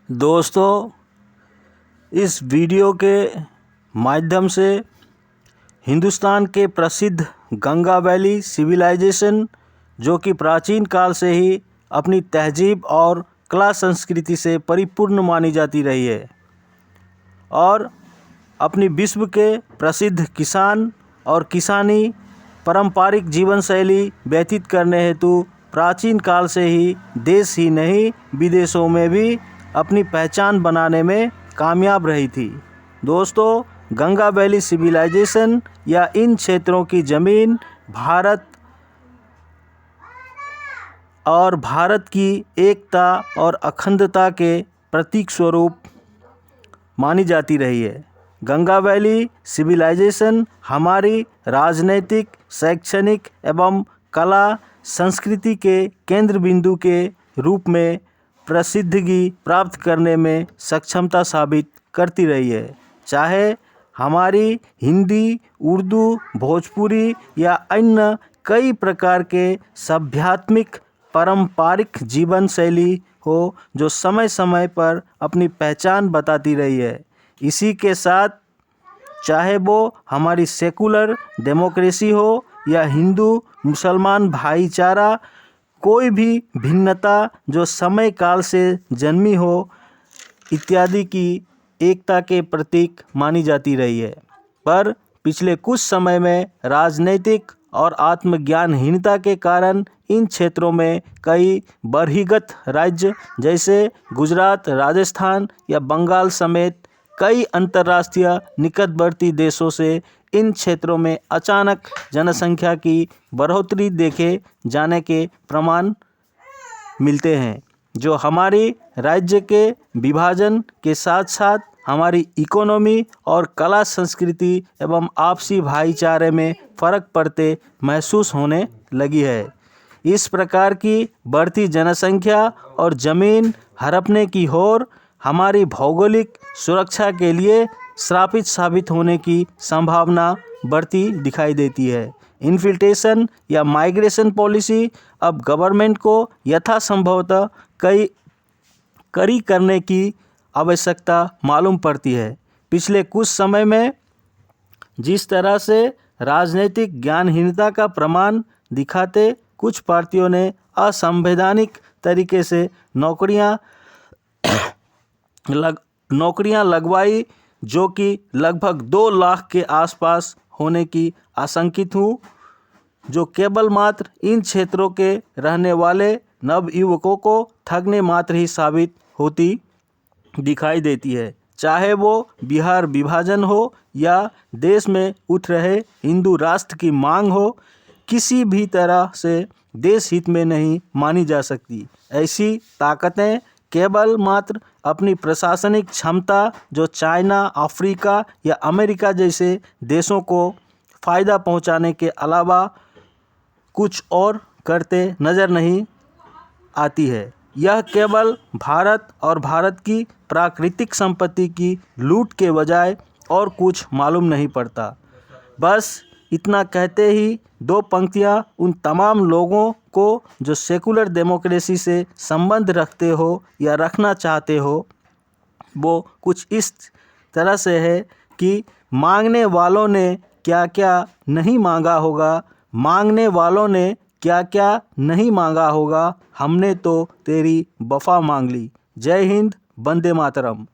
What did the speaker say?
दोस्तों, इस वीडियो के माध्यम से हिंदुस्तान के प्रसिद्ध गंगा वैली सिविलाइजेशन, जो कि प्राचीन काल से ही अपनी तहजीब और कला संस्कृति से परिपूर्ण मानी जाती रही है और अपनी विश्व के प्रसिद्ध किसान और किसानी पारंपरिक जीवन शैली व्यतीत करने हेतु प्राचीन काल से ही देश ही नहीं विदेशों में भी अपनी पहचान बनाने में कामयाब रही थी। दोस्तों, गंगा वैली सिविलाइजेशन या इन क्षेत्रों की ज़मीन भारत की एकता और अखंडता के प्रतीक स्वरूप मानी जाती रही है। गंगा वैली सिविलाइजेशन हमारी राजनीतिक, शैक्षणिक एवं कला संस्कृति के केंद्र बिंदु के रूप में प्रसिद्धि प्राप्त करने में सक्षमता साबित करती रही है। चाहे हमारी हिंदी, उर्दू, भोजपुरी या अन्य कई प्रकार के सभ्यात्मक पारंपरिक जीवन शैली हो, जो समय समय पर अपनी पहचान बताती रही है। इसी के साथ चाहे वो हमारी सेकुलर डेमोक्रेसी हो या हिंदू मुसलमान भाईचारा, कोई भी भिन्नता जो समय काल से जन्मी हो इत्यादि की एकता के प्रतीक मानी जाती रही है। पर पिछले कुछ समय में राजनीतिक और आत्मज्ञानहीनता के कारण इन क्षेत्रों में कई बर्हिगत राज्य जैसे गुजरात, राजस्थान या बंगाल समेत कई अंतर्राष्ट्रीय निकटवर्ती देशों से इन क्षेत्रों में अचानक जनसंख्या की बढ़ोतरी देखे जाने के प्रमाण मिलते हैं, जो हमारी राज्य के विभाजन के साथ साथ हमारी इकोनॉमी और कला संस्कृति एवं आपसी भाईचारे में फ़र्क पड़ते महसूस होने लगी है। इस प्रकार की बढ़ती जनसंख्या और ज़मीन हड़पने की होड़ हमारी भौगोलिक सुरक्षा के लिए श्रापित साबित होने की संभावना बढ़ती दिखाई देती है। इन्फिल्ट्रेशन या माइग्रेशन पॉलिसी अब गवर्नमेंट को यथासंभवतः कड़ी करने की आवश्यकता मालूम पड़ती है। पिछले कुछ समय में जिस तरह से राजनीतिक ज्ञानहीनता का प्रमाण दिखाते कुछ पार्टियों ने असंवैधानिक तरीके से नौकरियां लगवाई, जो कि लगभग 2 लाख के आसपास होने की आशंकित हूँ, जो केवल मात्र इन क्षेत्रों के रहने वाले नवयुवकों को ठगने मात्र ही साबित होती दिखाई देती है। चाहे वो बिहार विभाजन हो या देश में उठ रहे हिंदू राष्ट्र की मांग हो, किसी भी तरह से देश हित में नहीं मानी जा सकती। ऐसी ताकतें केवल मात्र अपनी प्रशासनिक क्षमता, जो चाइना, अफ्रीका या अमेरिका जैसे देशों को फ़ायदा पहुंचाने के अलावा कुछ और करते नज़र नहीं आती है। यह केवल भारत और भारत की प्राकृतिक संपत्ति की लूट के बजाय और कुछ मालूम नहीं पड़ता। बस इतना कहते ही 2 पंक्तियाँ उन तमाम लोगों को जो सेकुलर डेमोक्रेसी से संबंध रखते हो या रखना चाहते हो, वो कुछ इस तरह से है कि मांगने वालों ने क्या क्या नहीं मांगा होगा, मांगने वालों ने क्या क्या नहीं मांगा होगा, हमने तो तेरी वफा मांग ली। जय हिंद, वंदे मातरम।